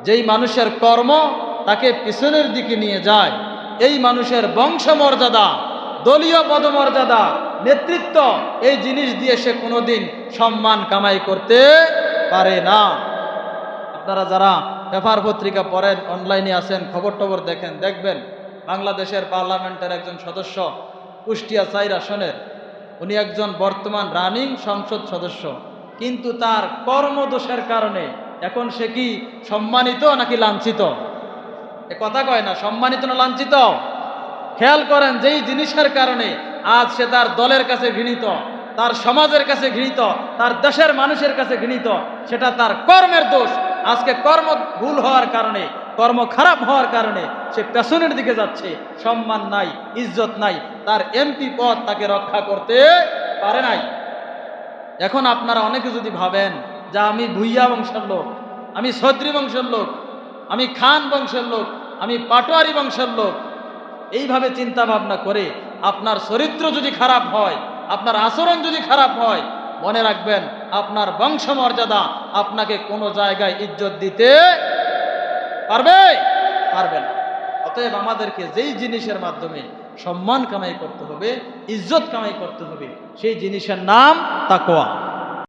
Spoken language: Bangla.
যেই মানুষের কর্ম তাকে পিছনের দিকে নিয়ে যায়, এই মানুষের বংশমর্যাদা, দলীয় পদমর্যাদা, নেতৃত্ব, এই জিনিস দিয়ে সে কোনোদিন সম্মান কামাই করতে পারে না। আপনারা যারা পেপার পত্রিকা পড়েন, অনলাইনে আছেন, খবর টবর দেখেন, দেখবেন বাংলাদেশের পার্লামেন্টের একজন সদস্য, কুষ্টিয়া ৪ আসনের, উনি একজন বর্তমান রানিং সংসদ সদস্য, কিন্তু তার কর্মদোষের কারণে এখন সে কি সম্মানিত নাকি লাঞ্ছিত? এ কথা কয় না, সম্মানিত না লাঞ্ছিত? খেয়াল করেন, যেই জিনিসের কারণে আজ সে তার দলের কাছে ঘৃণিত, তার সমাজের কাছে ঘৃণিত, তার দেশের মানুষের কাছে ঘৃণিত, সেটা তার কর্মের দোষ। আজকে কর্ম ভুল হওয়ার কারণে, কর্ম খারাপ হওয়ার কারণে সে পেছনের দিকে যাচ্ছে, সম্মান নাই, ইজ্জত নাই, তার এমপি পদ তাকে রক্ষা করতে পারে নাই। এখন আপনারা অনেকে যদি ভাবেন যে আমি ভুইয়া বংশের লোক, আমি ছত্রী বংশের লোক, আমি খান বংশের লোক, আমি পাটোয়ারি বংশের লোক, এইভাবে চিন্তা ভাবনা করে আপনার চরিত্র যদি খারাপ হয়, আপনার আচরণ যদি খারাপ হয়, মনে রাখবেন আপনার বংশমর্যাদা আপনাকে কোনো জায়গায় ইজ্জত দিতে পারবে না। অতএব আমাদেরকে যেই জিনিসের মাধ্যমে সম্মান কামাই করতে হবে, ইজ্জত কামাই করতে হবে, সেই জিনিসের নাম তাকওয়া।